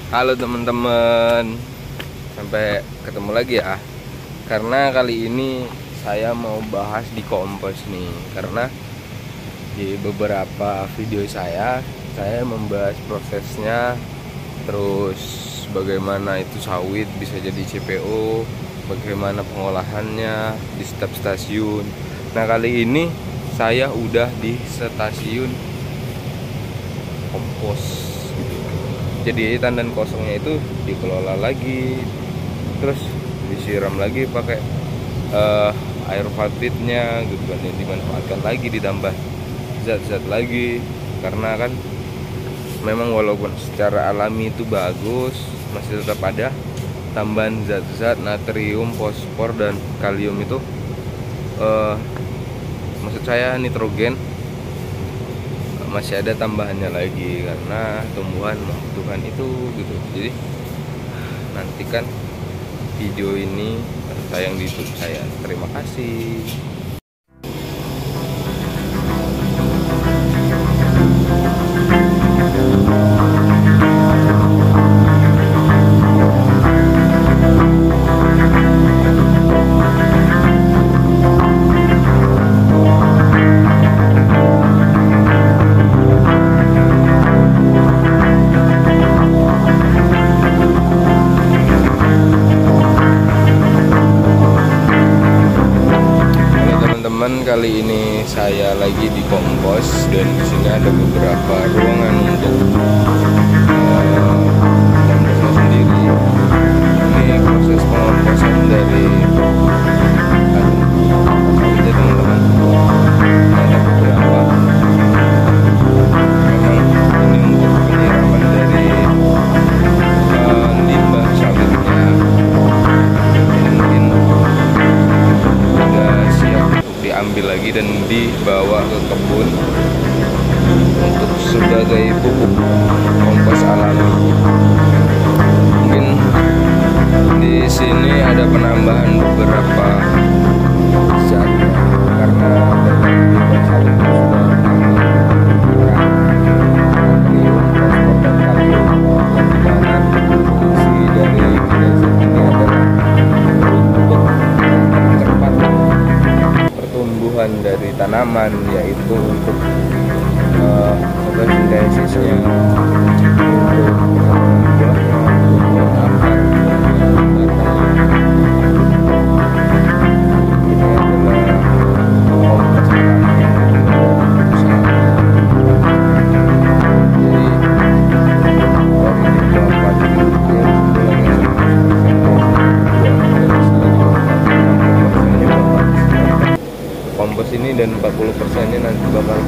Halo teman-teman, sampai ketemu lagi ya. Karena kali ini saya mau bahas di kompos nih. Karena di beberapa video saya membahas prosesnya, terus bagaimana itu sawit bisa jadi CPO, bagaimana pengolahannya di setiap stasiun. Nah kali ini saya udah di stasiun kompos. Jadi tandan kosongnya itu dikelola lagi, terus disiram lagi pakai air fatitnya gitu kan, yang dimanfaatkan lagi, ditambah zat-zat lagi. Karena kan memang walaupun secara alami itu bagus, masih tetap ada tambahan zat-zat natrium, fosfor, dan kalium itu maksud saya nitrogen, masih ada tambahannya lagi karena tumbuhan membutuhkan itu gitu. Jadi nantikan video ini tayang di YouTube saya. Terima kasih. Kali ini saya lagi di kompos dan di sini ada beberapa ruangan untuk komposnya sendiri. Ini proses pengomposan dari sawitnya teman-teman. Ada beberapa. Memang ini untuk penyiraman dari limbah sawitnya. Ini mungkin udah siap diambil lagi dan dibawa ke kebun untuk sebagai pupuk kompos alami. Mungkin di sini ada penambahan beberapa zat karena dari limbah sawit sudah natrium, fosfor, dan kalium, yang dimana fungsi dari zat ini adalah untuk mempercepat pertumbuhan dari tanaman, yaitu untuk fotosintesisnya, untuk buahnya, untuk akar, ini adalah kompos alami yang kompos ini, dan 40%-nya nanti bakal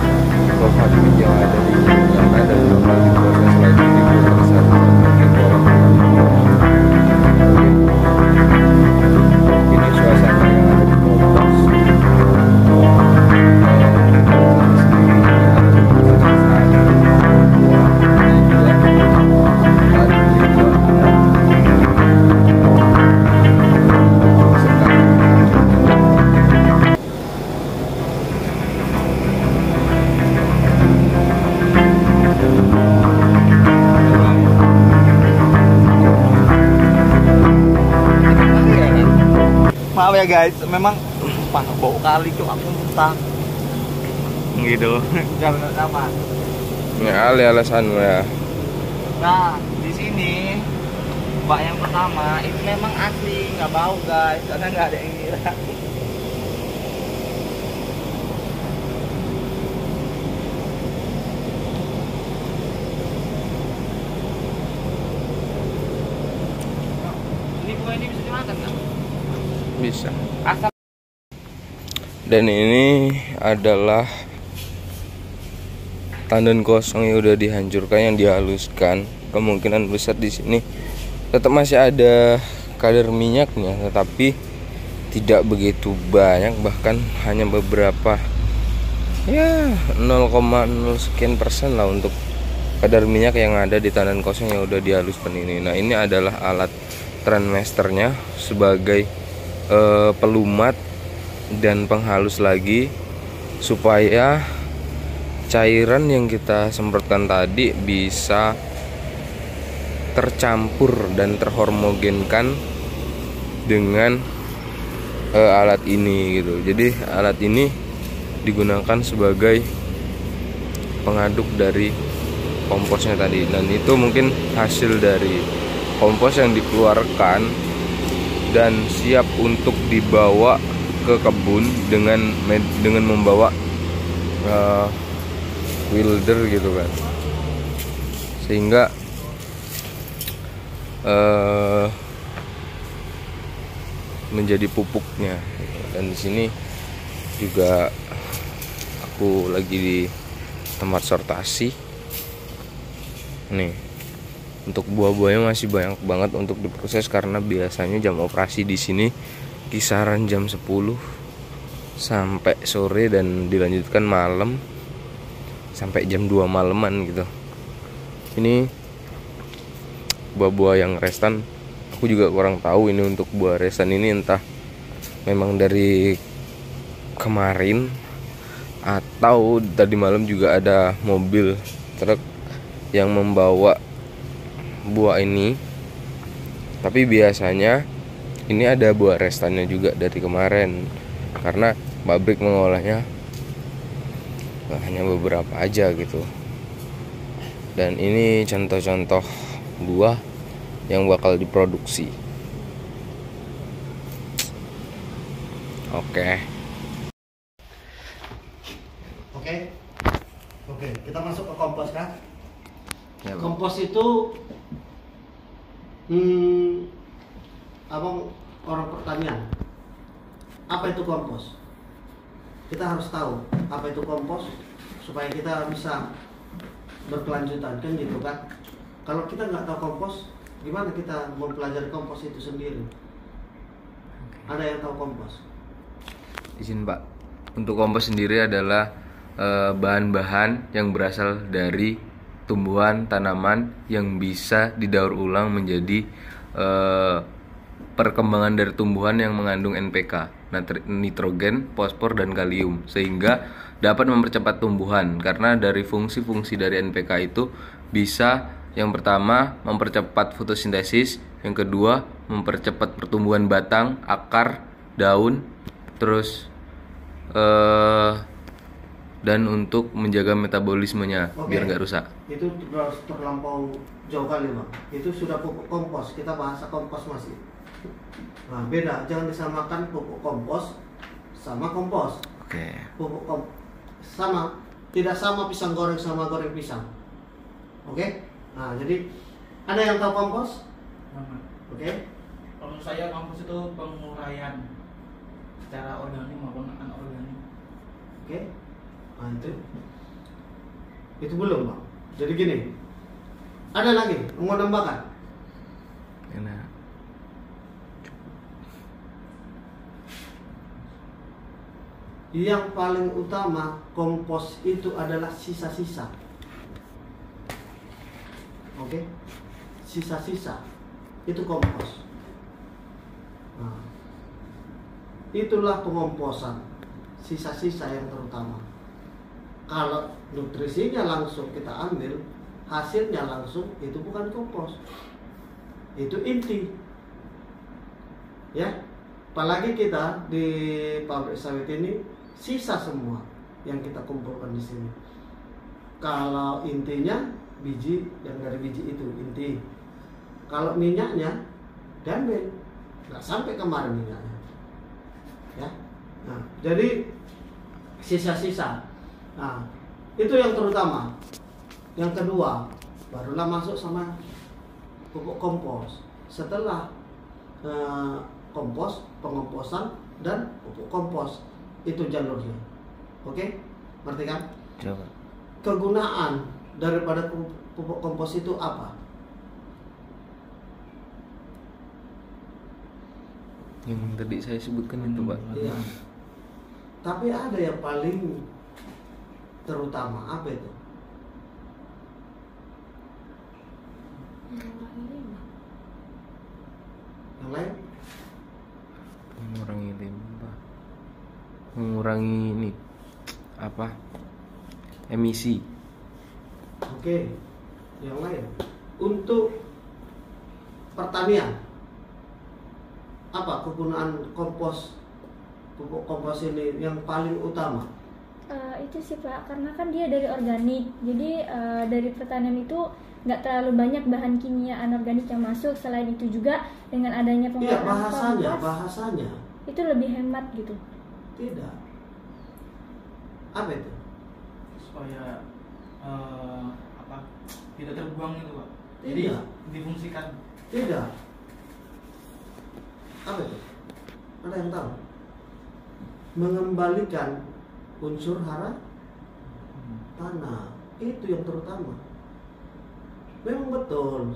profatit yang ada di sana dan bakal diproses lagi di filterisasi seperti kolam. Ini suasana yang ada di kompos. Maaf ya guys, memang bau kali cuk, aku muntah Gitu. karena apa? Ya, alasanmu ya. Nah, di sini bak yang pertama itu memang asli, nggak bau guys, karena nggak ada yang ngira. Ini buah ini bisa dimakan nggak? Bisa. Asal. Dan ini adalah tandan kosong yang udah dihancurkan, yang dihaluskan. Kemungkinan besar di sini tetap masih ada kadar minyaknya, tetapi tidak begitu banyak, bahkan hanya beberapa, ya 0,0 sekian persen lah untuk kadar minyak yang ada di tandan kosong yang udah dihaluskan ini. Nah ini adalah alat transmasternya sebagai pelumat dan penghalus lagi, supaya cairan yang kita semprotkan tadi bisa tercampur dan terhomogenkan dengan alat ini gitu. Jadi alat ini digunakan sebagai pengaduk dari komposnya tadi, dan itu mungkin hasil dari kompos yang dikeluarkan dan siap untuk dibawa ke kebun dengan membawa welder gitu kan, sehingga menjadi pupuknya. Dan di sini juga aku lagi di tempat sortasi nih. Untuk buah-buahnya masih banyak banget untuk diproses karena biasanya jam operasi di sini kisaran jam 10 sampai sore dan dilanjutkan malam sampai jam 2 malaman gitu. Ini buah-buah yang restan, aku juga kurang tahu ini untuk buah restan ini entah memang dari kemarin atau tadi malam juga ada mobil truk yang membawa buah ini. Tapi biasanya ini ada buah restannya juga dari kemarin, karena pabrik mengolahnya hanya beberapa aja gitu. Dan ini contoh-contoh buah yang bakal diproduksi. Oke, kita masuk ke kompos kan? ya, Bang. Kompos itu abang orang pertanian, apa itu kompos? Kita harus tahu apa itu kompos supaya kita bisa berkelanjutan kan gitu kan. Kalau kita nggak tahu kompos, gimana kita mempelajari kompos itu sendiri? Ada yang tahu kompos? Izin Pak, untuk kompos sendiri adalah bahan-bahan yang berasal dari tumbuhan tanaman yang bisa didaur ulang menjadi perkembangan dari tumbuhan yang mengandung NPK, nitrogen, fosfor, dan kalium, sehingga dapat mempercepat tumbuhan. Karena dari fungsi-fungsi dari NPK itu bisa, yang pertama mempercepat fotosintesis, yang kedua mempercepat pertumbuhan batang, akar, daun, terus dan untuk menjaga metabolismenya biar nggak rusak. Itu terlampau jauh kali Bang. Itu sudah pupuk kompos, kita bahasa kompos masih. Nah beda, jangan disamakan pupuk kompos sama kompos. Oke. Pupuk kompos sama, tidak sama pisang goreng sama goreng pisang. Oke? Nah jadi ada yang tahu kompos? Oke? Kalau saya kompos itu penguraian secara organik maupun anorganik. Oke? Nah itu belum Bang. Jadi gini, ada lagi mau nambahkan? Enak. Yang paling utama kompos itu adalah sisa-sisa. Oke? Sisa-sisa itu kompos. Nah, itulah pengomposan. Sisa-sisa yang terutama. Kalau nutrisinya langsung kita ambil, hasilnya langsung, itu bukan kompos. Itu inti. Ya. Apalagi kita di pabrik sawit ini sisa semua yang kita kumpulkan di sini. Kalau intinya biji, yang dari biji itu inti. Kalau minyaknya diambil, nggak sampai kemarin minyaknya. Ya. Nah, jadi sisa-sisa. Nah, itu yang terutama. Yang kedua, barulah masuk sama pupuk kompos. Setelah kompos, pengomposan, dan pupuk kompos, itu jalurnya. Oke? Ngerti kan? Coba. Kegunaan daripada pupuk kompos itu apa? Yang tadi saya sebutkan itu Pak. Iya. Tapi ada yang paling terutama, apa itu? Yang lain? Mengurangi limbah, mengurangi ini apa, emisi. Oke. Yang lain, untuk pertanian. Apa kegunaan kompos, pupuk kompos ini yang paling utama? Itu sih Pak, karena kan dia dari organik, jadi dari pertanian itu nggak terlalu banyak bahan kimia anorganik yang masuk. Selain itu juga dengan adanya Iya, pengolahan bahasanya itu lebih hemat gitu. tidak. Apa itu? Supaya tidak terbuang itu Pak. Tidak. Jadi difungsikan. Tidak. Apa itu? Ada yang tahu? Mengembalikan unsur hara tanah, itu yang terutama. Memang betul,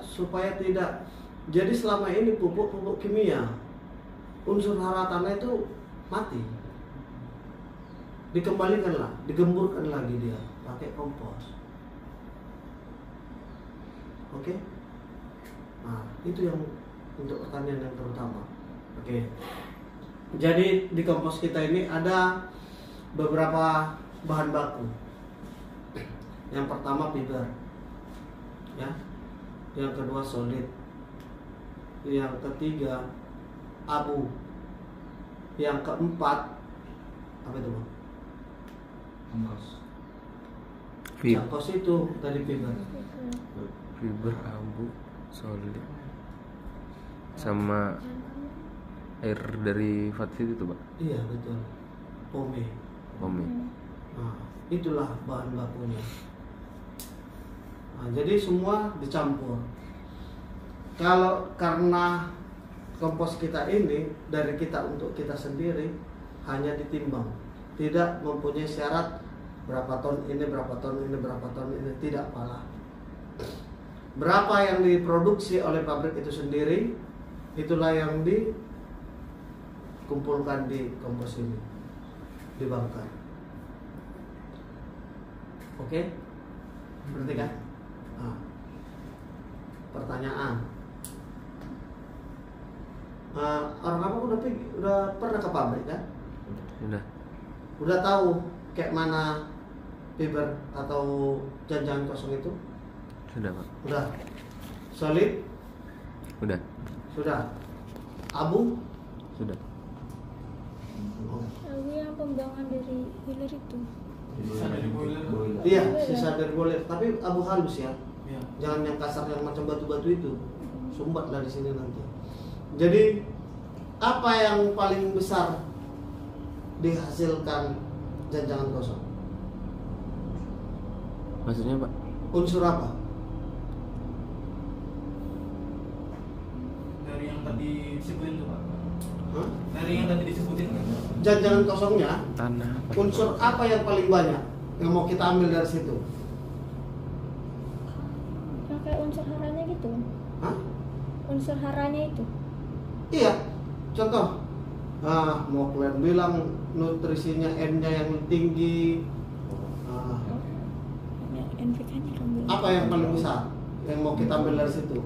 supaya tidak. Jadi selama ini pupuk-pupuk kimia, unsur hara tanah itu mati. Dikembalikanlah, digemburkan lagi dia pakai kompos. Oke? Nah, itu yang untuk pertanian yang terutama. Oke. Jadi di kompos kita ini ada beberapa bahan baku. Yang pertama fiber, ya. Yang kedua solid. Yang ketiga abu. Yang keempat apa itu Bang? Kompos. Kompos itu tadi fiber. Fiber, abu, solid, sama air dari fatfit itu Pak. Iya betul. Pome. Nah, itulah bahan bakunya. Nah, jadi semua dicampur. Kalau karena kompos kita ini dari kita untuk kita sendiri hanya ditimbang, tidak mempunyai syarat berapa ton ini, berapa ton ini, berapa ton ini, tidak malah. Berapa yang diproduksi oleh pabrik itu sendiri, itulah yang dikumpulkan di kompos ini, dibakar. Oke, berarti kan? Nah, pertanyaan. Orang apa udah pernah ke pabrik kan? Udah tahu kayak mana fiber atau jangan kosong itu? Sudah Pak. Udah. Solid? Udah. Sudah. Abu? Sudah. Abu yang pembuangan dari boiler itu. Sisa dari boiler. Iya, sisa dari boiler. Tapi abu halus ya. Iya. Jangan yang kasar yang macam batu-batu itu. Sumbat lah di sini nanti. Jadi apa yang paling besar dihasilkan jangan kosong? Maksudnya Pak? Unsur apa? Dari yang tadi disebutin tuh Pak. Hah? Dari yang tadi disebutin kan? Jangan kosongnya. Tanah. Unsur apa yang paling banyak yang mau kita ambil dari situ? Yang kayak unsur haranya gitu. Hah? Unsur haranya itu. Iya. Contoh. Nah, mau kalian bilang nutrisinya N-nya yang tinggi. Nah, Ya, NPK-nya kamu. apa yang paling besar yang mau kita ambil dari situ?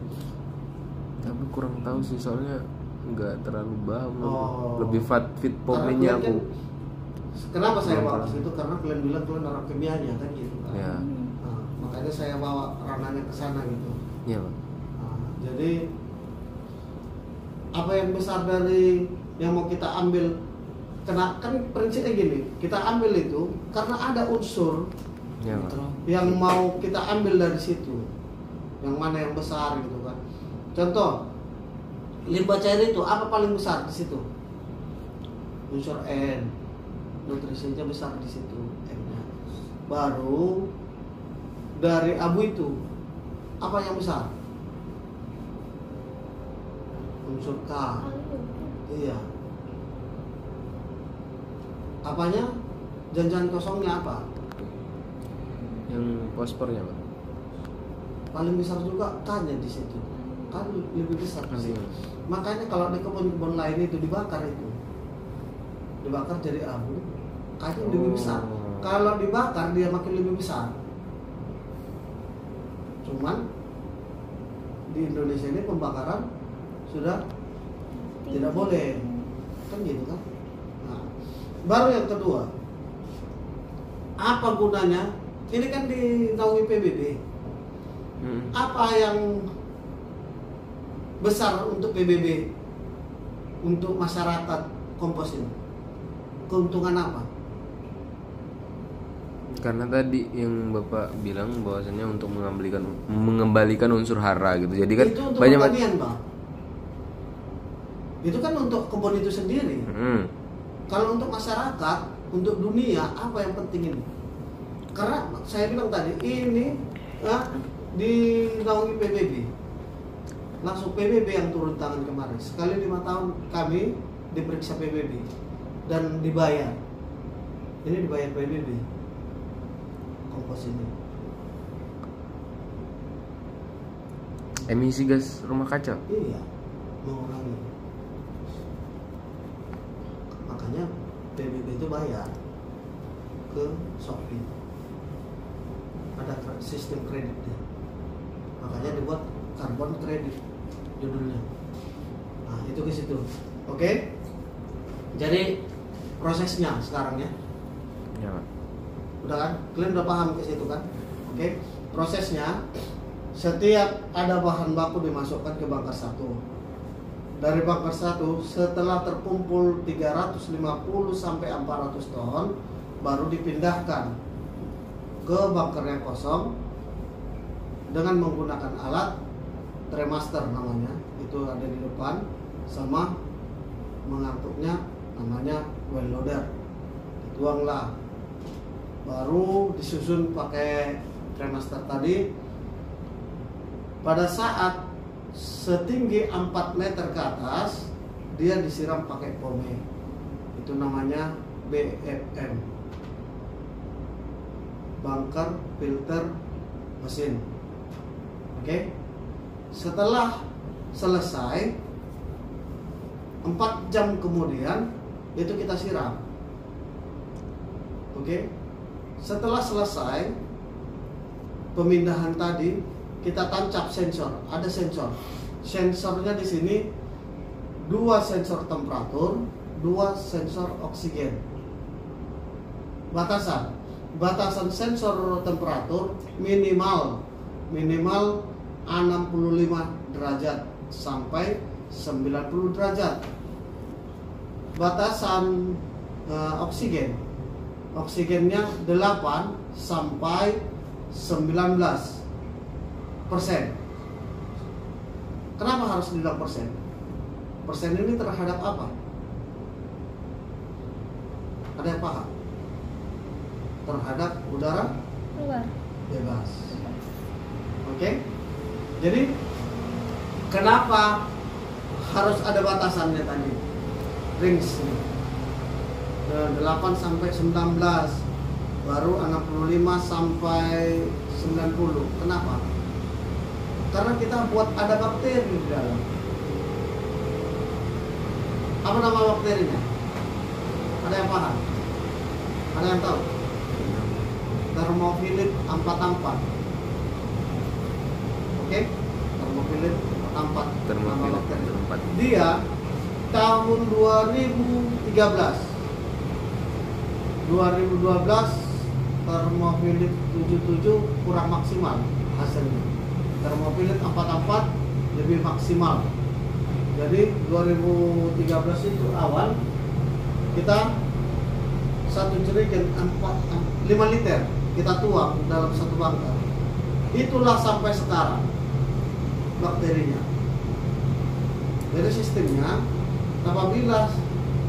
Tapi kurang tahu sih soalnya nggak terlalu paham. Oh. Lebih fit Karena pomenya kalian aku. kan- Kenapa saya Belum bawa ke pernah. situ? Karena kalian bilang kalian orang kimianya kan gitu kan. Ya. Nah, makanya saya bawa ranahnya ke sana gitu. Iya Pak. Nah, jadi apa yang besar dari yang mau kita ambil? Kena kan prinsipnya gini, kita ambil itu karena ada unsur Iya Pak. yang mau kita ambil dari situ. Yang mana yang besar gitu kan. Contoh, limbah cair itu apa paling besar di situ? Unsur N. Nutrisinya besar di situ N-nya. Baru dari abu itu apa yang besar? Unsur K. Iya. Apanya? Jangan kosongnya apa? Yang fosfornya Pak. Paling besar juga K-nya di situ. Kan lebih besar di situ. Makanya kalau di kebun-kebun lain itu dibakar itu. Dibakar jadi abu, K-nya lebih besar. Kalau dibakar dia makin lebih besar. Cuman di Indonesia ini pembakaran sudah tidak boleh. Kan gitu kan? Nah, baru yang kedua. Apa gunanya? Ini kan dinaungi PBB. Apa yang besar untuk PBB, untuk masyarakat kompos ini? Keuntungan apa? Karena tadi yang Bapak bilang bahwasannya untuk mengembalikan unsur hara gitu. Jadi kan Itu untuk banyak pertanian, Bang. Itu kan untuk kebun itu sendiri. Kalau untuk masyarakat, untuk dunia, apa yang penting ini? Karena saya bilang tadi, ini dinaungi PBB. Langsung PBB yang turun tangan kemarin. Sekali 5 tahun kami diperiksa PBB dan dibayar. Ini dibayar PBB. Kompos ini. emisi gas rumah kaca. Iya, mengurangi. Makanya PBB itu bayar ke Shopee. Ada sistem kreditnya. Makanya dibuat karbon kredit judulnya. Nah, itu ke situ. Oke? Jadi prosesnya sekarang ya. Ya, Pak. Udah kan? Kalian udah paham ke situ kan? Oke? Prosesnya setiap ada bahan baku dimasukkan ke bangker 1. Dari bangker 1 setelah terkumpul 350 sampai 400 ton baru dipindahkan ke bangker yang kosong dengan menggunakan alat tremaster namanya, itu ada di depan, sama mengangkutnya namanya well loader. Dituanglah, baru disusun pakai tremaster tadi. Pada saat setinggi 4 meter ke atas dia disiram pakai pome, itu namanya BFM, bunker filter mesin. Oke? Setelah selesai 4 jam kemudian itu kita siram. Oke? Setelah selesai pemindahan tadi, kita tancap sensor. Ada sensor. Sensornya di sini 2 sensor temperatur, 2 sensor oksigen. Batasan sensor temperatur minimal 65 derajat sampai 90 derajat. Batasan oksigennya 8 sampai 19%. Kenapa harus 9%? Persen ini terhadap apa? Ada yang paham? Terhadap udara Keluar. bebas. Oke? Jadi kenapa harus ada batasannya tadi? Range 8 sampai 19, baru 65 sampai 90. Kenapa? Karena kita buat ada bakteri di dalam. Apa nama bakterinya? Ada yang paham? Ada yang tahu? Thermophilid 44. Oke? Thermophilid 44. Nama bakteri. Dia tahun 2013 Thermophilid 77 kurang maksimal hasilnya. Thermophilid 44 lebih maksimal. Jadi 2013 itu awal kita satu jerigen 5 liter kita tuang dalam satu bangker. Itulah sampai sekarang bakterinya. Jadi sistemnya, apabila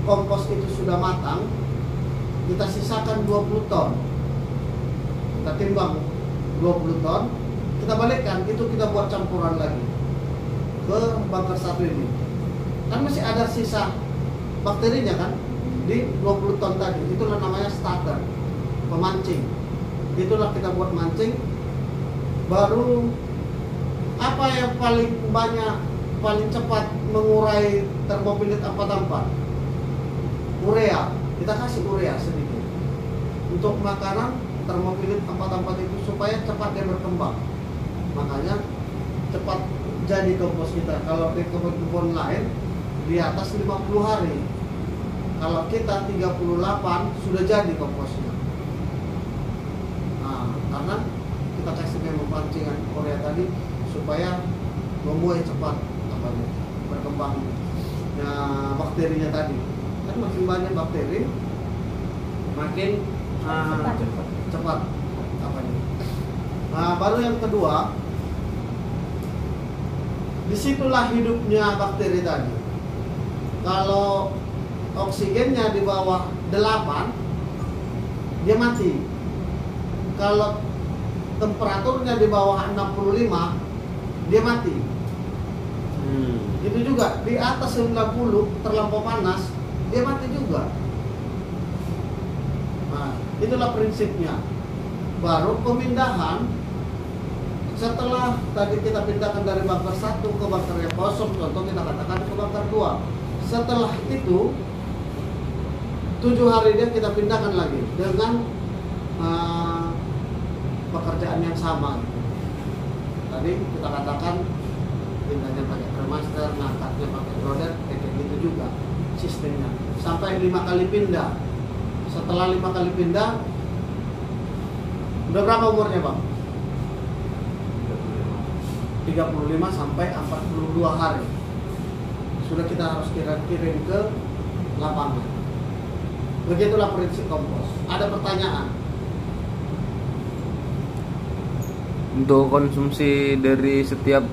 kompos itu sudah matang, kita sisakan 20 ton. Kita timbang 20 ton, kita balikkan, itu kita buat campuran lagi ke bangker 1 ini. Kan masih ada sisa bakterinya kan di 20 ton tadi. Itulah namanya starter, pemancing. Itulah kita buat mancing. Baru apa yang paling banyak, paling cepat mengurai Thermophilid 44? Urea. Kita kasih urea sedikit untuk makanan Thermophilid 44 itu supaya cepat dia berkembang. Makanya cepat jadi kompos kita. Kalau di kebun-kebun lain di atas 50 hari. Kalau kita 38 sudah jadi komposnya. Nah, karena kita kasih memang pancingan urea tadi supaya membuai cepat berkembangnya bakterinya tadi. Kan makin banyak bakteri, makin cepat apanya. Nah, baru yang kedua, disitulah hidupnya bakteri tadi. Kalau oksigennya di bawah 8, dia mati. Kalau temperaturnya di bawah 65, dia mati. Itu juga di atas 90 terlampau panas, dia mati juga. Nah, itulah prinsipnya. Baru pemindahan, setelah tadi kita pindahkan dari bunker 1 ke bunker yang kosong, contoh kita katakan ke bunker 2. Setelah itu 7 hari dia kita pindahkan lagi dengan pekerjaan yang sama. Tadi kita katakan pindahnya pakai cremaster, ngangkatnya pakai drone, kayak gitu juga sistemnya. Sampai 5 kali pindah. Setelah 5 kali pindah, udah berapa umurnya Bang? 35 sampai 42 hari. Sudah kita harus kirim ke lapangan. Begitulah prinsip kompos. Ada pertanyaan? Untuk konsumsi dari setiap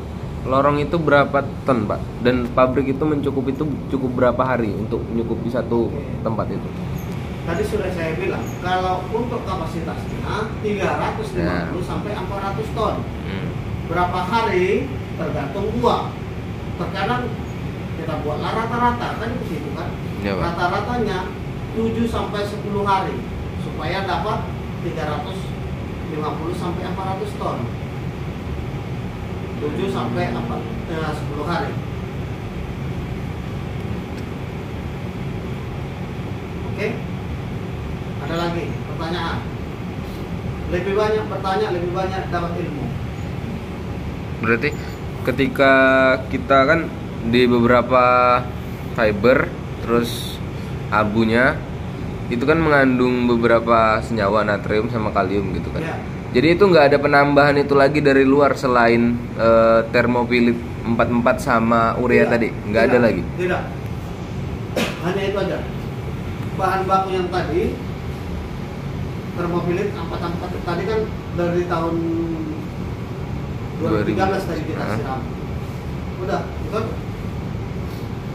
lorong itu berapa ton, Pak? Dan pabrik itu cukup berapa hari untuk mencukupi satu tempat itu? Tadi sudah saya bilang, kalau untuk kapasitasnya 350 sampai 400 ton. Berapa hari tergantung buah. Terkadang kita buatlah rata-rata, kan begitu kan? Ya, Pak. Rata-ratanya 7 sampai 10 hari supaya dapat 350 sampai 400 ton. 7 sampai 10 hari. Oke? Ada lagi pertanyaan? Lebih banyak bertanya, lebih banyak dapat ilmu. Berarti ketika kita kan di beberapa fiber terus abunya itu kan mengandung beberapa senyawa natrium sama kalium gitu kan. Ya. Jadi itu nggak ada penambahan itu lagi dari luar selain termofilit 44 sama urea Tidak. tadi, nggak ada lagi. Tidak. Hanya itu aja. Bahan baku yang tadi termofilit 44 tadi kan dari tahun 2013 tadi kita siram. Udah, itu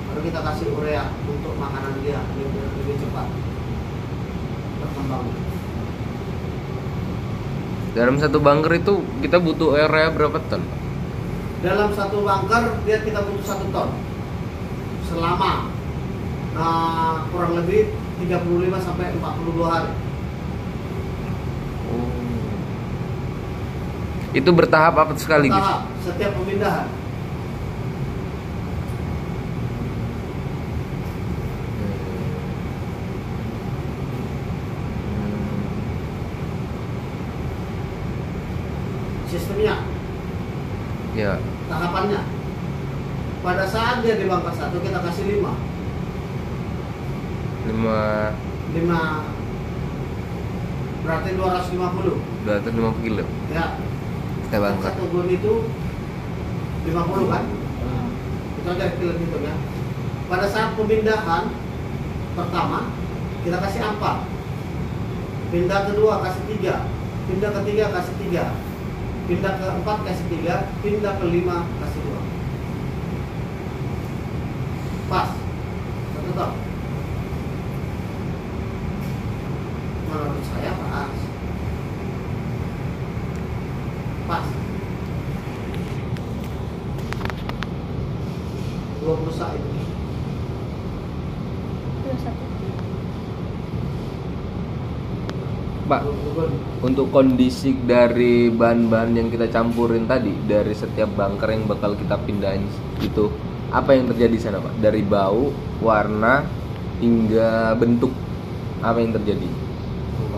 baru kita kasih urea untuk makanan dia lebih cepat berkembang. Dalam satu bunker itu kita butuh urea berapa ton? Dalam satu bunker dia kita butuh 1 ton selama kurang lebih 35 sampai 42 hari. Itu bertahap apa sekaligus? Bertahap setiap pemindahan. Sistemnya, Ya. tahapannya. Pada saat dia di bunker 1 kita kasih 5 berarti 250 kilo. ya. Kita bunker. Satu gun itu 50 kan? Itu aja kilo gitu ya. Pada saat pemindahan pertama kita kasih 4, pindah kedua kasih 3, pindah ketiga kasih 3, pindah keempat kasih 3, pindah kelima kasih 2. Pas. 1 ton. Menurut saya pas. Pas. 20 saat itu. 21. Pak, untuk kondisi dari bahan-bahan yang kita campurin tadi dari setiap bunker yang bakal kita pindahin itu, apa yang terjadi di sana, Pak? Dari bau, warna hingga bentuk, apa yang terjadi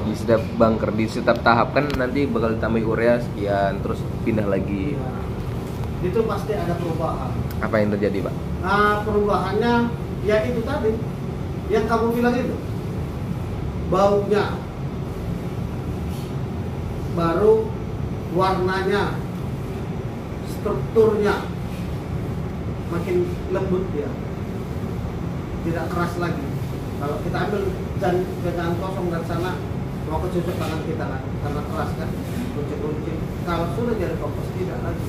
di setiap bunker, di setiap tahap kan nanti bakal ditambah urea sekian terus pindah lagi. Itu pasti ada perubahan. Apa yang terjadi, Pak? Nah, perubahannya ya itu tadi yang kamu bilang itu, baunya, baru warnanya, strukturnya, makin lembut dia, tidak keras lagi. Kalau kita ambil jangan kosong dari sana, mau kecucuk tangan kita kan, karena keras kan, kuncing-kuncing. Kalau sudah jadi kompos tidak lagi.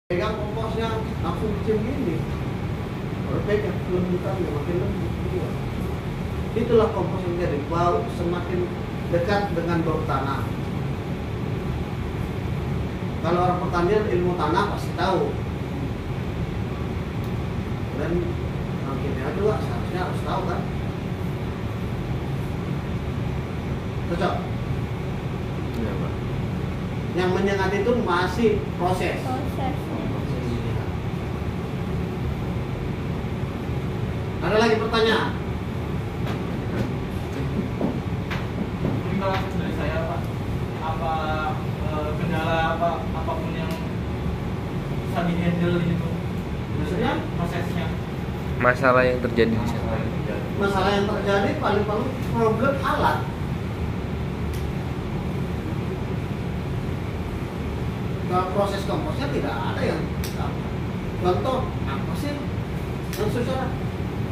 Pegang komposnya langsung kecil gini, kalau pegang lembutannya makin lembut dia. Itulah kompos yang jadi bau semakin dekat dengan bau tanah. Kalau orang pertanian ilmu tanah pasti tahu. Dan orang kimia juga seharusnya harus tahu kan. Cocok? Iya, Pak. Yang menyengat itu masih proses. Ada lagi pertanyaan? Mungkin langsung dari saya Pak, apa kendala apapun yang bisa di-handle gitu, Maksudnya prosesnya. Masalah yang terjadi di sana. masalah yang terjadi paling problem alat. Kalau proses komposnya tidak ada yang gampang. Contoh apa sih yang susah?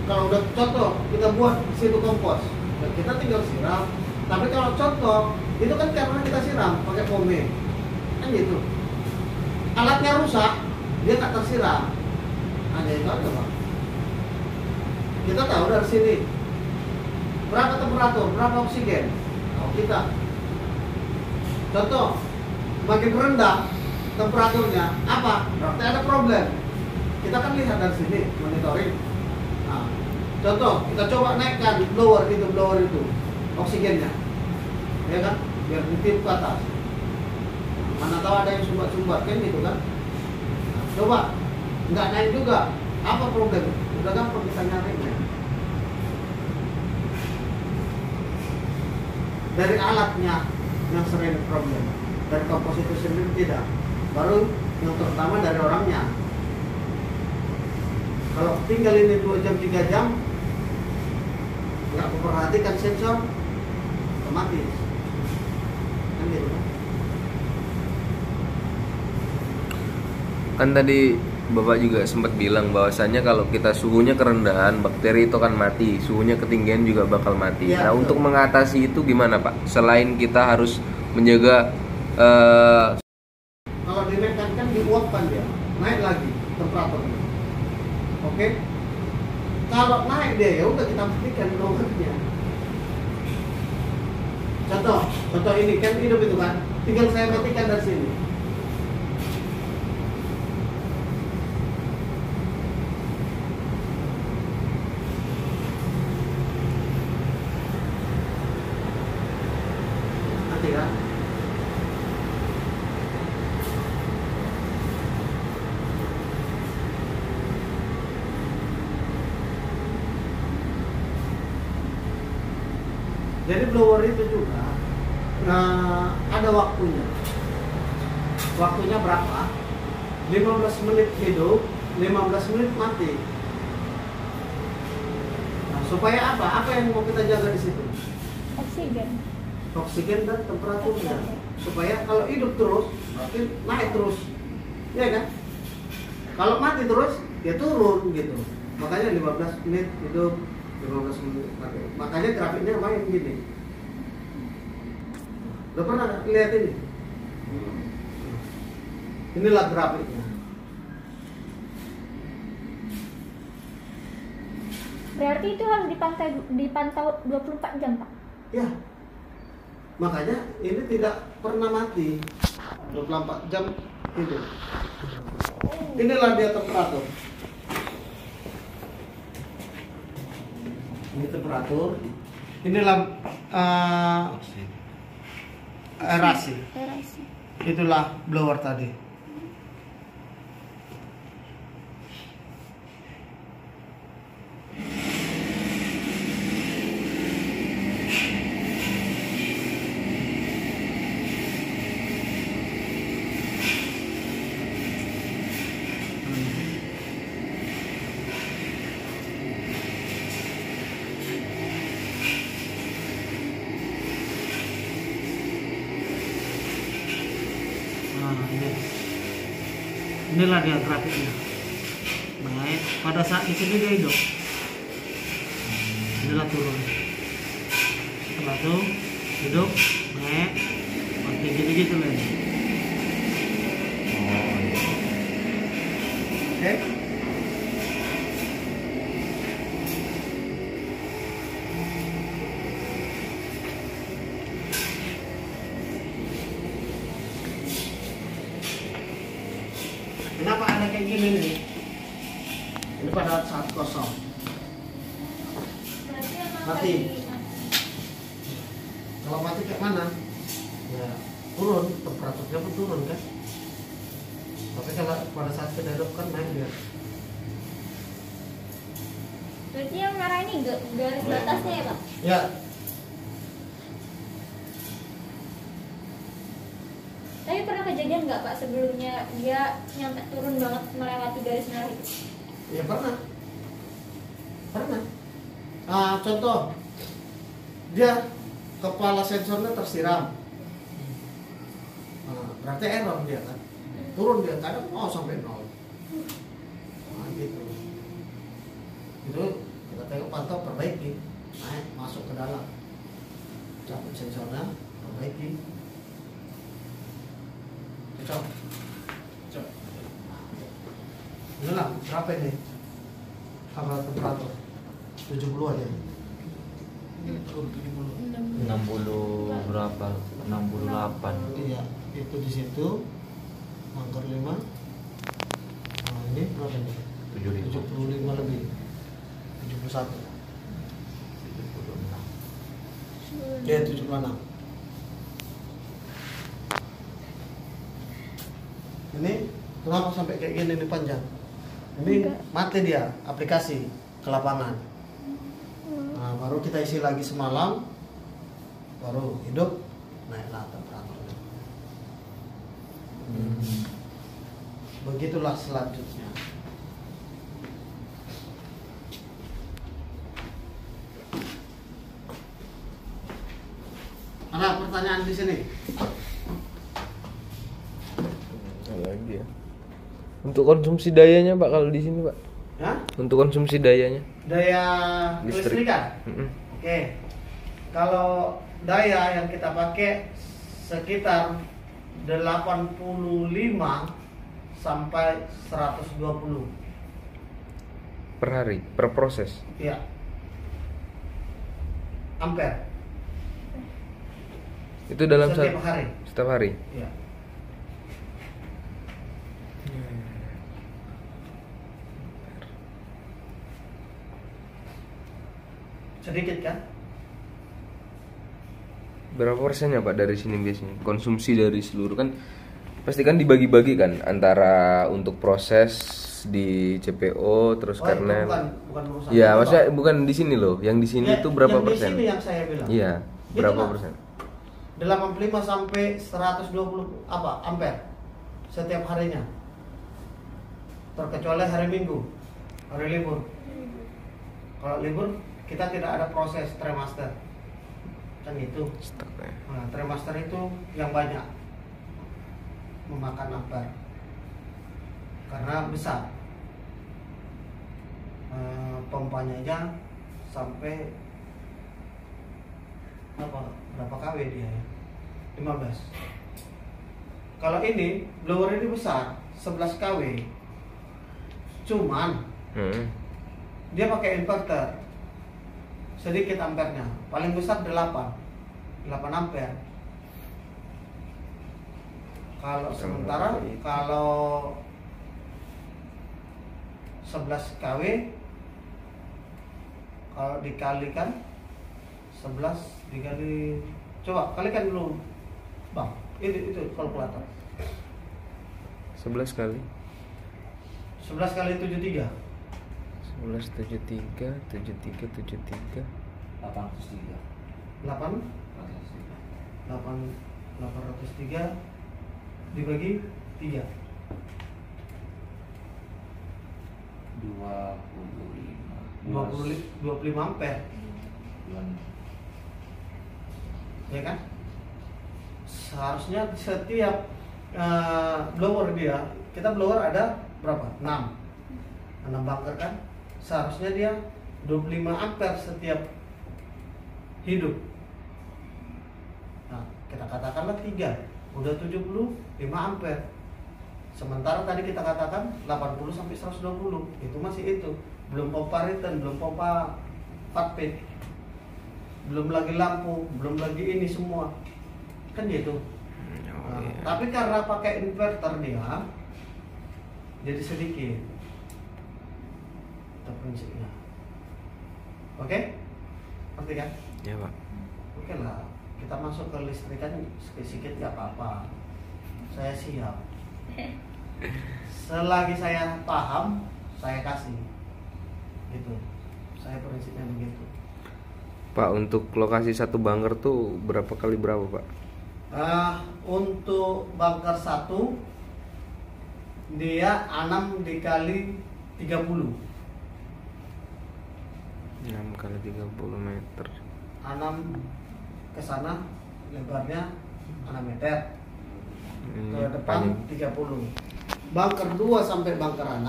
Kalau udah contoh kita buat situ kompos, ya kita tinggal siram. Tapi kalau contoh itu kan karena kita siram pakai pome, kan gitu. Alatnya rusak, dia nggak tersiram. Hanya itu aja Bang. Kita tahu dari sini berapa temperatur, berapa oksigen. Tahu kita. Contoh, makin rendah temperaturnya, apa? Berarti ada problem. Kita kan lihat dari sini, monitoring. Nah, contoh, kita coba naikkan blower itu oksigennya, ya kan? Biar ditiup ke atas. Mana tahu ada yang sumbat-sumbat kan gitu kan? Nah, coba, nggak naik juga. Apa problem? Udah gampang kita nyarinya. Dari alatnya yang sering problem, dari kompos itu sendiri tidak. Baru yang terutama dari orangnya. Kalau tinggal ini 2 jam 3 jam nggak memperhatikan sensor, otomatis kan gitu kan? Kan tadi Bapak juga sempat bilang bahwasannya kalau kita suhunya kerendahan, bakteri itu akan mati, suhunya ketinggian juga bakal mati. Ya, Nah, betul. untuk mengatasi itu gimana, Pak? Selain kita harus menjaga Kalau dinaikkan kan diuapkan dia, naik lagi temperaturnya. Oke? Kalau naik dia ya udah kita matikan blowernya. Contoh ini kan hidup itu kan, tinggal saya matikan dari sini. Mati kan? Jadi blower itu juga ada waktunya. Waktunya berapa? 15 menit hidup, 15 menit mati. Nah, supaya apa? Apa yang mau kita jaga di situ? Oksigen. Oksigen dan temperaturnya. Supaya kalau hidup terus, berarti naik terus. Ya kan? Kalau mati terus, ya turun gitu. Makanya 15 menit hidup, 15 menit mati. Makanya grafiknya main gini. Udah pernah lihat ini? Inilah grafiknya. Berarti itu harus dipantau 24 jam, Pak. Ya. Makanya ini tidak pernah mati. 24 jam hidup. Inilah dia temperatur. Ini temperatur. Inilah aerasi. Aerasi. Itulah blower tadi. Inilah dia grafiknya. naik. Pada saat di sini dia hidup, inilah turun. Setelah itu hidup, naik, mati gitu-gitu men. Oke. Kenapa ada kayak gini nih? Ini pada saat kosong. Berarti emang Mati. lagi- Kalau mati kayak mana? Ya turun, temperaturnya pun turun kan. Tapi kalau pada saat kita hidup kan naik dia. Berarti yang merah ini garis batasnya ya Pak? Ya, Tapi pernah kejadian nggak Pak sebelumnya dia nyampe turun banget melewati garis merah itu? ya pernah. Pernah. Nah, contoh, dia kepala sensornya tersiram. Nah, berarti error dia kan. Turun dia kadang mau sampai 0. Nah, gitu. Itu kita tengok pantau, perbaiki, naik masuk ke dalam, cabut sensornya, perbaiki. Cocok. Cocok. Ini lah, berapa ini? Apa temperatur? 70 aja. 60 berapa? 68. Iya, itu di situ. Angker 5. Nah, ini berapa ini? 75 lebih. 71. 76. Ya, 76. Ini kenapa sampai kayak gini nih panjang? Ini Enggak. mati dia aplikasi ke lapangan. Nah, baru kita isi lagi semalam, baru hidup, naiklah temperaturnya. Begitulah selanjutnya. Ada pertanyaan di sini? Lagi ya. Untuk konsumsi dayanya Pak kalau di sini Pak? Ya? Untuk konsumsi dayanya? Daya Listrik. kelistrikan. Mm-mm. Oke. Kalau daya yang kita pakai sekitar 85 sampai 120. Per hari, per proses. Ya. Ampere Itu dalam setiap hari. setiap hari. Ya. Sedikit kan? Berapa persennya Pak dari sini biasanya? Konsumsi dari seluruh kan pasti kan dibagi-bagi kan antara untuk proses di CPO terus Oh, karena itu bukan urusan ya itu, maksudnya Pak. bukan di sini loh. Yang di sini Ya, tuh berapa yang persen? Di sini yang saya bilang. Iya, berapa Itulah. persen? 85 sampai 120 apa ampere setiap harinya. Terkecuali hari Minggu, hari libur. Kalau libur kita tidak ada proses trimester. Kan gitu. Stoknya. Nah, trimester itu yang banyak memakan ampere. Karena besar. Pompanya aja sampai berapa kW dia ya? 15. Kalau ini blower ini besar 11 kW. Cuman dia pakai inverter. Sedikit ampernya, paling besar 8 ampere. Kalau sementara kalau 11 kW kalau dikalikan 11 dikali, coba kalikan dulu Bang, itu kalkulator. 11 kali 11 kali 73 11 73 73 73 803. 8 803 dibagi 3 25 ampere ya kan? Seharusnya setiap blower dia, kita blower ada berapa? 6 6 bunker kan seharusnya dia 25 ampere setiap hidup. Nah, kita katakanlah 3 udah 75 ampere. Sementara tadi kita katakan 80 sampai 120, itu masih itu. Belum pompa return, belum pompa fat pit, belum lagi lampu, belum lagi ini semua. Kan gitu. Nah, tapi karena pakai inverter dia jadi sedikit. Itu prinsipnya. Oke? Ngerti kan? Ya Pak. Oke lah, kita masuk ke listrikan sedikit nggak apa-apa. Saya siap. Selagi saya paham, saya kasih. Gitu. Saya prinsipnya begitu. Pak, untuk lokasi satu bunker tuh berapa kali berapa Pak? Untuk bunker 1 dia 6 dikali 30. 6 kali 30 meter. 6 ke sana lebarnya 6 meter. Ke depan 30. Bunker 2 sampai bunker 6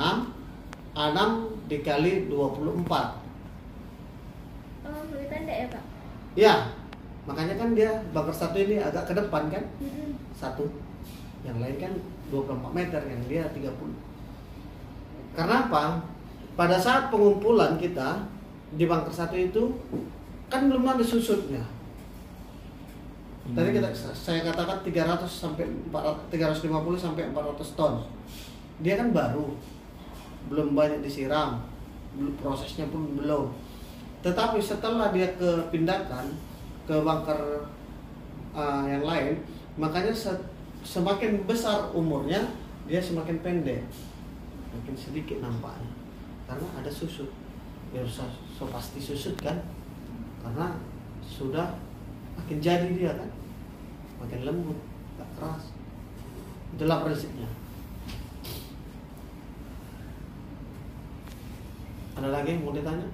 dikali 24. Oh, lebih pendek ya Pak? Ya, makanya kan dia bunker 1 ini agak ke depan kan? Satu. Yang lain kan 24 meter, yang dia 30. Karena apa? Pada saat pengumpulan kita di bunker 1 itu kan belum ada susutnya. Tadi saya katakan 300 sampai 350 sampai 400 ton. Dia kan baru, belum banyak disiram, prosesnya pun belum. Tetapi setelah dia kepindahkan ke bunker yang lain, makanya semakin besar umurnya dia semakin pendek, makin sedikit nampaknya, karena ada susut. Ya so pasti susut kan, karena sudah makin jadi dia kan, makin lembut, tak keras. Itulah prinsipnya. Ada lagi yang mau ditanya?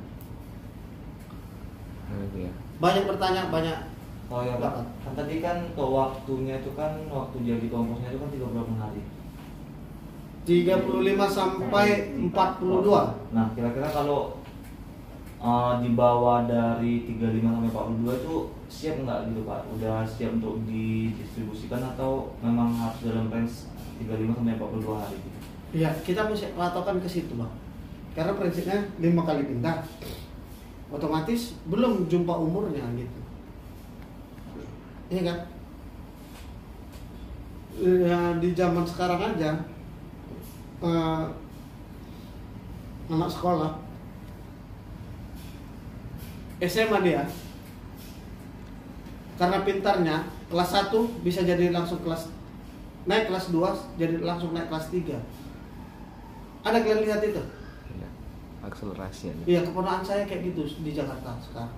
Ya. Banyak bertanya, banyak. Oh ya Pak, kan tadi kan waktunya itu kan waktu jadi komposnya itu kan 30 hari. 35 sampai 42. Nah, kira-kira kalau dibawa dari 35 sampai 42 itu siap nggak gitu Pak? Udah siap untuk didistribusikan atau memang harus dalam range 35 sampai 42 hari gitu? Iya, kita mesti patokan ke situ, Bang. Karena prinsipnya 5 kali pindah. Otomatis belum jumpa umurnya gitu. Iya kan? Ya, di zaman sekarang aja anak sekolah SMA dia karena pintarnya kelas 1 bisa jadi langsung naik kelas 2 jadi langsung naik kelas 3. Ada kalian lihat itu? Ya, akselerasinya. Iya, keponakan saya kayak gitu di Jakarta sekarang.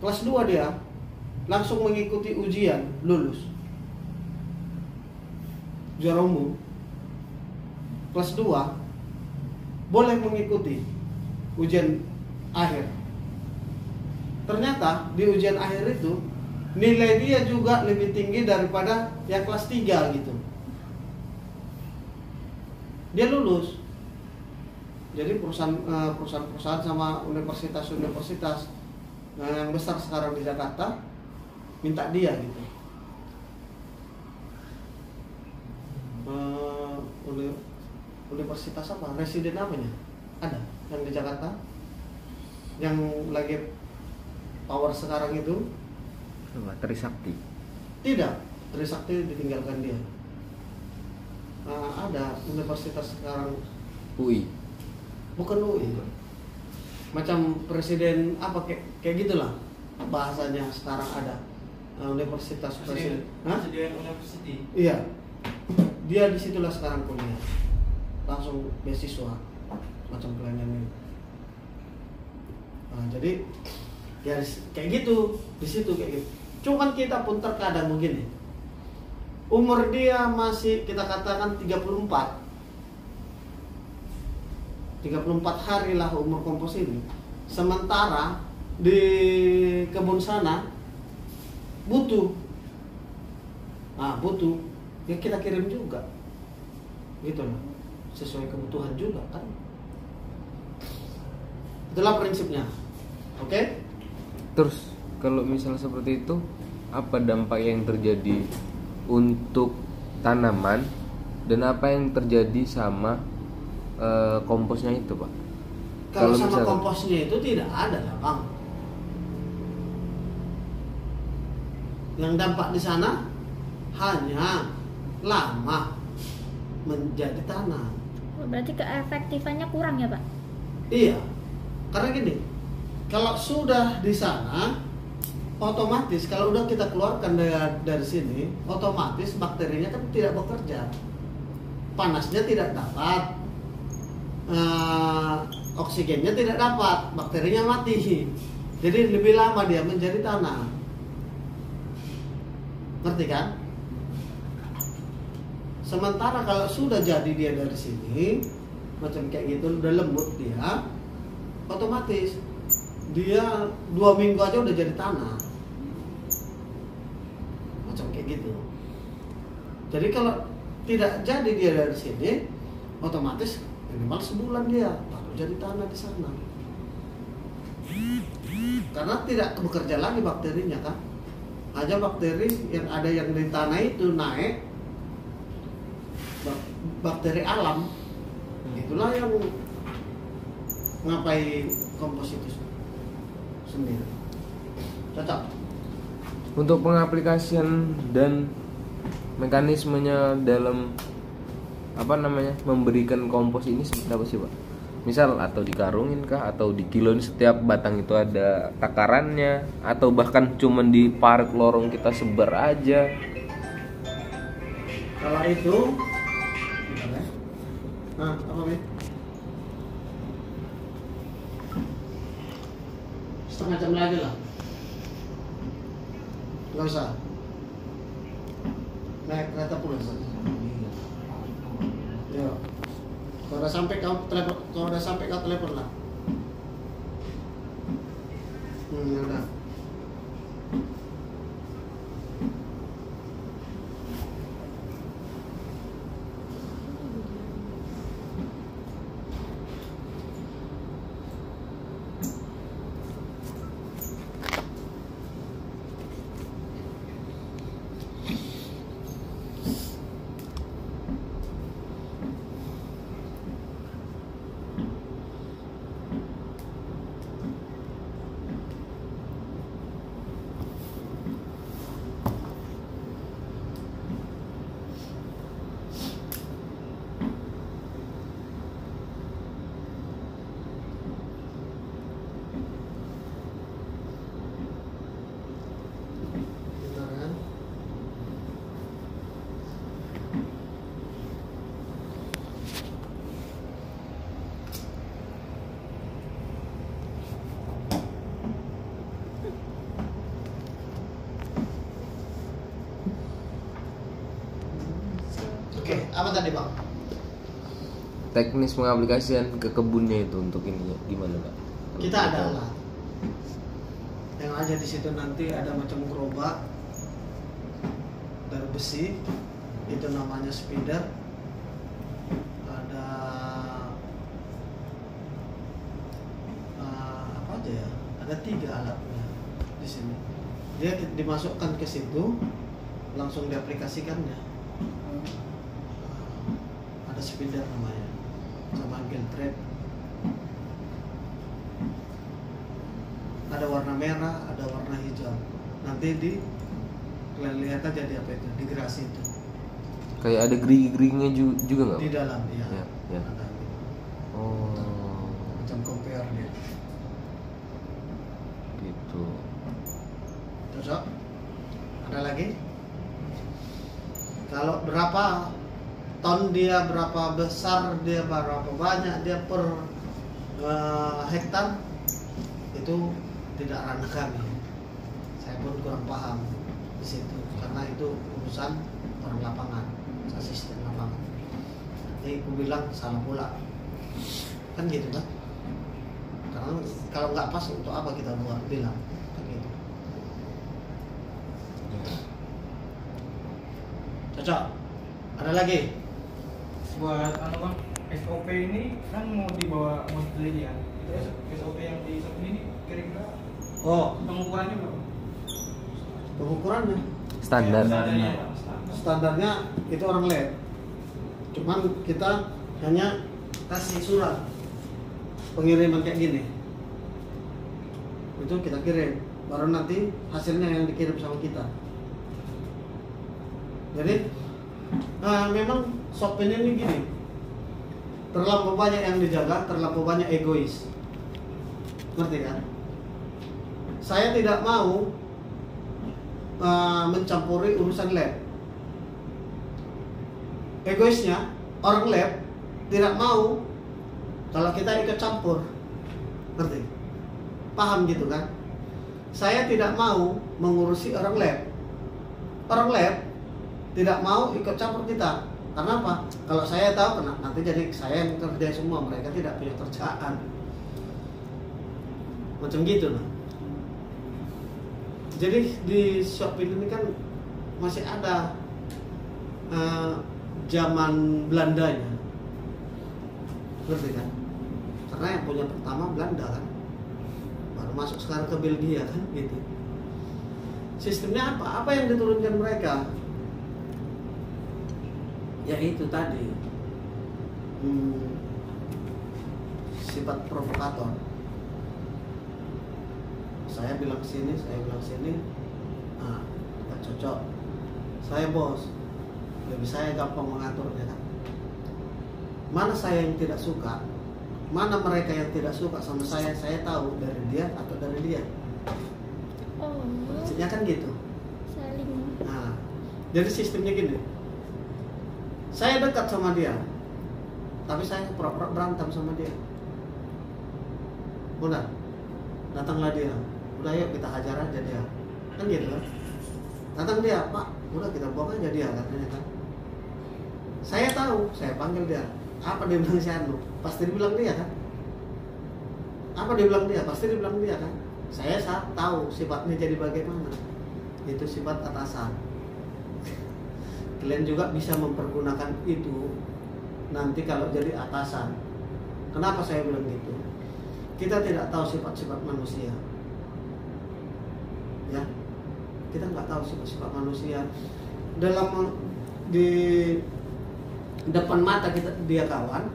Kelas 2 dia langsung mengikuti ujian, lulus. Juara umum. Kelas 2 boleh mengikuti ujian akhir. Ternyata di ujian akhir itu nilai dia juga lebih tinggi daripada yang kelas 3 gitu. Dia lulus. Jadi perusahaan-perusahaan sama universitas-universitas yang besar sekarang di Jakarta minta dia gitu. Universitas apa? Residen namanya? Ada yang di Jakarta yang lagi power sekarang itu. Trisakti. Tidak, Trisakti ditinggalkan dia. Ada universitas sekarang, UI. bukan UI, macam presiden apa kayak gitulah bahasanya sekarang ada. Universitas presiden. Presiden University. Iya, dia disitulah sekarang kuliah, langsung beasiswa macam pelayanan ini. Jadi ya kayak gitu, di situ kayak gitu. Cuman kita pun terkadang begini, umur dia masih kita katakan 34 hari lah umur kompos ini. Sementara di kebun sana butuh ya kita kirim juga gitu loh. sesuai kebutuhan juga kan. Itulah prinsipnya. Oke? Terus kalau misalnya seperti itu, apa dampak yang terjadi untuk tanaman dan apa yang terjadi sama komposnya itu, Pak? Kalau sama misalnya komposnya itu tidak ada lah, Bang. Yang dampak di sana hanya lama menjadi tanah. Berarti keefektifannya kurang ya, Pak? Iya, karena gini, kalau sudah di sana, otomatis kalau udah kita keluarkan dari sini, otomatis bakterinya kan tidak bekerja, panasnya tidak dapat, oksigennya tidak dapat, bakterinya mati. Jadi lebih lama dia menjadi tanah. Ngerti kan? Sementara kalau sudah jadi dia dari sini, macam kayak gitu, udah lembut dia, otomatis dia 2 minggu aja udah jadi tanah. Macam kayak gitu. Jadi kalau tidak jadi dia dari sini, otomatis minimal sebulan dia baru jadi tanah di sana. Karena tidak bekerja lagi bakterinya kan. Aja bakteri yang ada yang di tanah itu naik, bakteri alam, itulah yang ngapai kompos itu sendiri. Cocok. Untuk pengaplikasian dan mekanismenya dalam memberikan kompos ini seperti apa sih, Pak? Misal atau dikarungin kah, atau dikiloin setiap batang itu ada takarannya, atau bahkan cuman di parit lorong kita sebar aja? Kalau itu, apa nih? Setengah jam lagi lah. Nggak usah. Naik kereta pulang saja. Ya. Kalau udah sampai kau telepon lah. Ya udah. Oke, apa tadi Bang? Teknis pengaplikasian ke kebunnya itu untuk ini gimana, Pak? Kita ada alat yang aja di situ, nanti ada macam gerobak dari besi, itu namanya spider. Ada apa aja ya? Ada 3 alatnya di sini. Dia dimasukkan ke situ, langsung diaplikasikannya. Ada spider namanya, sama geltrap. Ada warna merah, ada warna hijau. Nanti lihat aja di apa itu, di gerasi itu. Kayak ada gerigi-geriginya juga nggak? Di dalam, ya. Ya. Ada. Oh, Macam compare dia. gitu. Cocok? Ada lagi? Kalau berapa ton dia, berapa besar dia, berapa banyak dia per hektar, itu tidak ranah kami. Saya pun kurang paham di situ, karena itu urusan orang lapangan, asisten lapangan. Nanti aku bilang salah pula, kan gitu kan? Karena kalau nggak pas, untuk apa kita buat bilang, kan gitu. Cocok? Ada lagi? Buat Bang? ukurannya. Standar. Standarnya itu orang lab. Cuman kita hanya kasih surat pengiriman kayak gini. Itu kita kirim, baru nanti hasilnya yang dikirim sama kita. Jadi memang Shopin ini gini, terlalu banyak yang dijaga, terlalu banyak egois. Ngerti kan? Saya tidak mau mencampuri urusan lab. Egoisnya orang lab tidak mau kalau kita ikut campur. Ngerti? Paham gitu kan? Saya tidak mau mengurusi orang lab. Orang lab tidak mau ikut campur kita. Karena apa? Kalau saya tahu nanti jadi saya yang kerja semua, mereka tidak punya kerjaan. Macam gitu nah. Jadi di Shopee ini kan masih ada zaman Belandanya, ngerti kan? Karena yang punya pertama Belanda kan, baru masuk sekarang ke Belgia kan, gitu. Sistemnya apa? Apa yang diturunkan mereka? Ya itu tadi, sifat provokator. Saya bilang sini, saya bilang sini, nggak cocok. Saya bos, lebih saya gampang mengaturnya kan. Mana saya yang tidak suka, mana mereka yang tidak suka sama saya tahu dari dia atau dari dia. Oh, Maksudnya kan gitu. saling. Nah, jadi sistemnya gini. Saya dekat sama dia, tapi saya pura-pura berantem sama dia. Udah, datanglah dia. Udah yuk kita hajar aja dia. Kan gitu kan. Datang dia, Pak, udah kita buang aja dia katanya kan. Saya tahu, saya panggil dia. Apa dia bilang si Anu? Pasti dibilang dia kan. Apa dia bilang dia? Pasti dibilang dia kan. Saya tahu sifatnya jadi bagaimana. Itu sifat atasan. Kalian juga bisa mempergunakan itu nanti kalau jadi atasan. Kenapa saya bilang gitu? Kita tidak tahu sifat-sifat manusia. Ya, kita nggak tahu sifat-sifat manusia. Di depan mata kita dia kawan,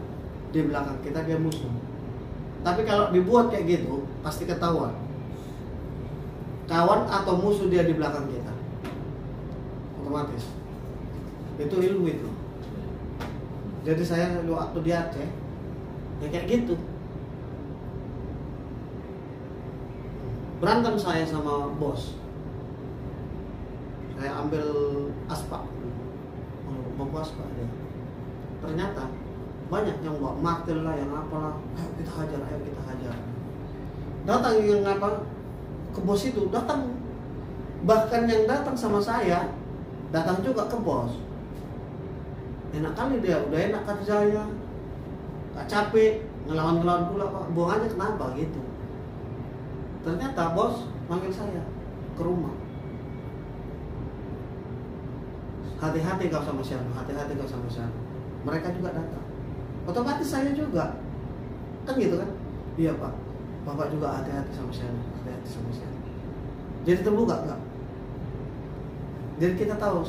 di belakang kita dia musuh. Tapi kalau dibuat kayak gitu, pasti ketahuan. Kawan atau musuh dia di belakang kita, otomatis. Itu ilmu itu. Jadi saya waktu di Aceh, ya kayak gitu. Berantem saya sama bos. Saya ambil aspak, mau aspak dia. Ternyata banyak yang bawa martil lah, yang apalah. Ayo kita hajar. Datang yang apa ke bos itu, datang. Bahkan yang datang sama saya, datang juga ke bos. Enak kali dia, udah enak kerjanya, gak capek, ngelawan pula Pak. Buang aja kenapa gitu. Ternyata bos manggil saya ke rumah. Hati-hati kau sama siapa, hati-hati kau sama siapa. Mereka juga datang. Otomatis saya juga. Kan gitu kan? Iya Pak, Bapak juga hati-hati sama siapa, hati-hati sama siapa. Jadi terbuka enggak? Jadi kita tahu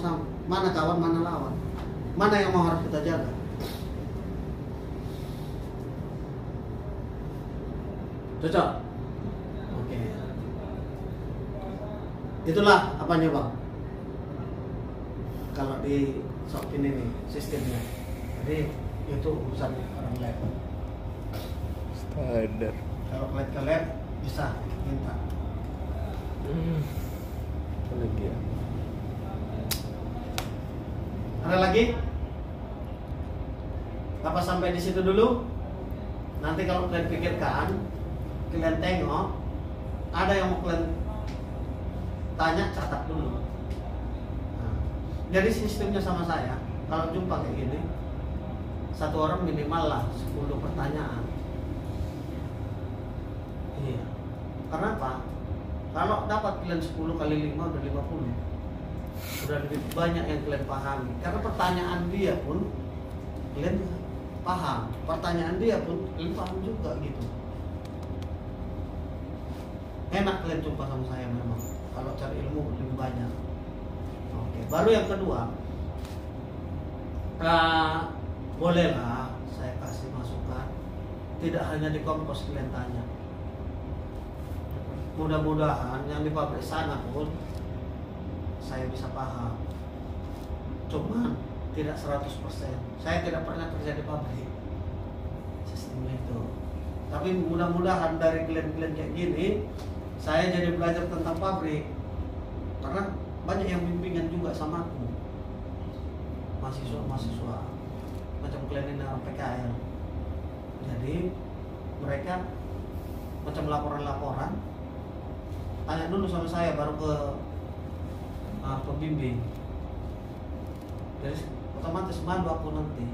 mana kawan, mana lawan. Mana yang mau harus kita jaga. Cocok? Oke. Itulah apanya Bang. Kalau di Shopee ini nih sistemnya. Jadi itu urusan orang lain. Standar. Kalau ke lab bisa minta. Apa lagi ya? Ada lagi? Apa sampai di situ dulu? Nanti kalau kalian pikirkan, kalian tengok, ada yang mau kalian tanya, catat dulu. Nah, jadi sistemnya sama saya, kalau jumpa kayak gini, satu orang minimal lah 10 pertanyaan. Iya. Karena apa? Kalau dapat kalian 10 kali 5 udah 50. Udah lebih banyak yang kalian pahami. Karena pertanyaan dia pun kalian paham. Pertanyaan dia pun kalian paham juga gitu. Enak kalian jumpa sama saya memang. Kalau cari ilmu lebih banyak. Oke, baru yang kedua, bolehlah saya kasih masukan, tidak hanya di kompos kalian tanya. Mudah-mudahan yang di pabrik sana pun saya bisa paham. Cuman tidak 100%. Saya tidak pernah kerja di pabrik sistemnya itu. Tapi mudah-mudahan dari klien-klien kayak gini saya jadi belajar tentang pabrik. Karena banyak yang bimbingan juga sama aku, mahasiswa macam klien ini PKL. Jadi mereka macam laporan-laporan, tanya dulu sama saya baru ke pembimbing. Jadi otomatis malu aku nanti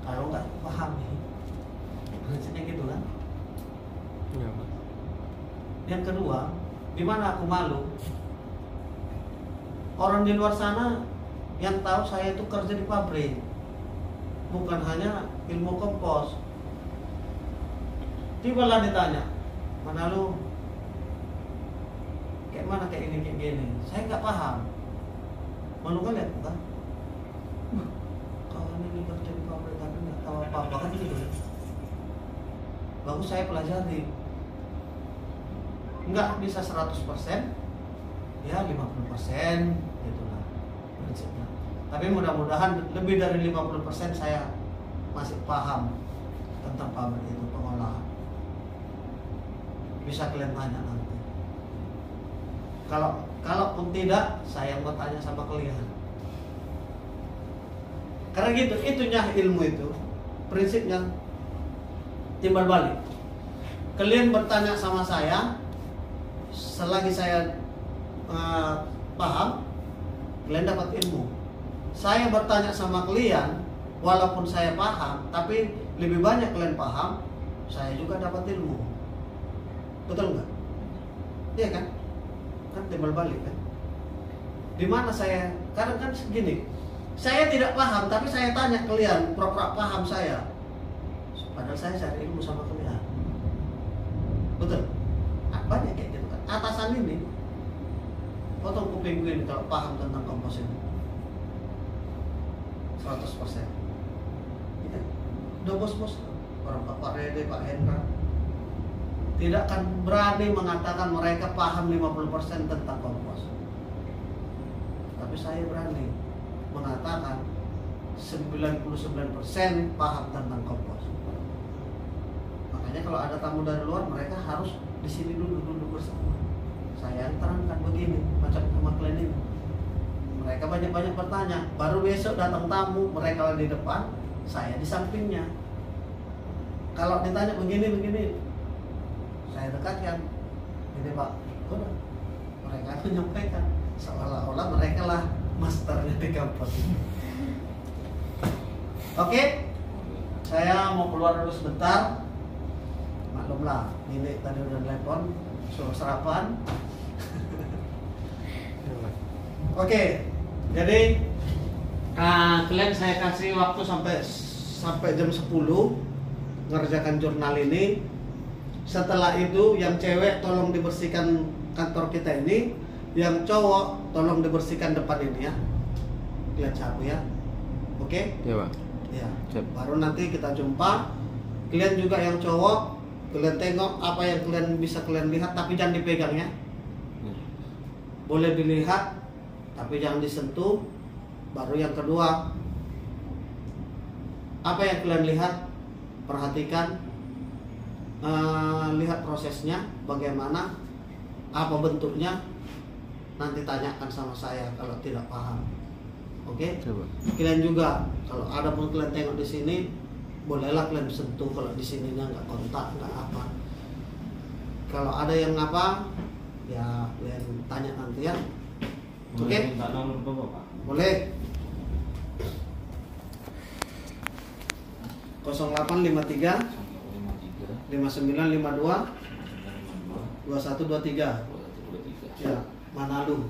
kalau nggak pahami. Prinsipnya gitu kan. Ya, Pak. Yang kedua, di mana aku malu? Orang di luar sana yang tahu saya itu kerja di pabrik, bukan hanya ilmu kompos. Tibalah ditanya, mana lu? Kayak mana kayak ini kayak gini? Saya nggak paham. Malu kan lihat bukan? Kawan ini kerja di pabrik tapi nggak tahu apa-apa kan gitu. Bagus saya pelajari. Nggak bisa 100%, ya 50% itulah prinsipnya. Tapi mudah-mudahan lebih dari 50% saya masih paham tentang pabrik itu, pengolahan. Bisa kalian tanya nanti. Kalaupun tidak, saya mau tanya sama kalian. Karena gitu, itunya ilmu itu prinsipnya timbal balik. Kalian bertanya sama saya, selagi saya paham, kalian dapat ilmu. Saya bertanya sama kalian, walaupun saya paham, tapi lebih banyak kalian paham, saya juga dapat ilmu. Betul nggak? Iya kan? Kan timbal balik kan? Dimana saya, kadang kan segini, saya tidak paham, tapi saya tanya kalian, pura-pura paham saya. Padahal saya cari ilmu sama kalian. Betul? Banyak kayak gitu kan. Atasan ini potong kuping gue ini kalau paham tentang kompos ini 100%. Ya. Udah bos-bos orang Pak Rede, Pak Hendra tidak akan berani mengatakan mereka paham 50% tentang kompos. Tapi saya berani mengatakan 99% paham tentang kompos. Makanya kalau ada tamu dari luar, mereka harus di sini duduk bersama. Saya terangkan begini, macam sama klien ini. Mereka banyak-banyak bertanya. Baru besok datang tamu, mereka di depan, saya di sampingnya. Kalau ditanya begini, saya dekatkan. Ini Pak, udah. Mereka menyampaikan seolah-olah mereka lah masternya di kampus. Oke, saya mau keluar dulu sebentar. Maklumlah, ini tadi udah telepon, suruh sarapan. Oke, jadi kalian saya kasih waktu sampai jam 10 ngerjakan jurnal ini. Setelah itu yang cewek tolong dibersihkan kantor kita ini, yang cowok tolong dibersihkan depan ini ya. Lihat sapu ya. Oke? Ya, Pak. Ya. Siap. Baru nanti kita jumpa. Kalian juga yang cowok, kalian tengok apa yang kalian bisa kalian lihat, tapi jangan dipegang ya. Boleh dilihat, tapi jangan disentuh. Baru yang kedua, apa yang kalian lihat, perhatikan, lihat prosesnya, bagaimana, apa bentuknya, nanti tanyakan sama saya kalau tidak paham. Oke? Coba. Kalian juga, kalau ada pun kalian tengok di sini, bolehlah kalian sentuh. Kalau di sininya nggak kontak, nggak apa. Kalau ada yang apa, ya kalian tanya nanti ya. Oke? Minta nomor Bapak, Pak. Boleh. 0853 5952 2123. Ya, Manado.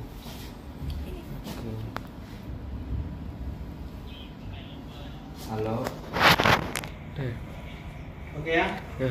Halo. Oke ya. Ya.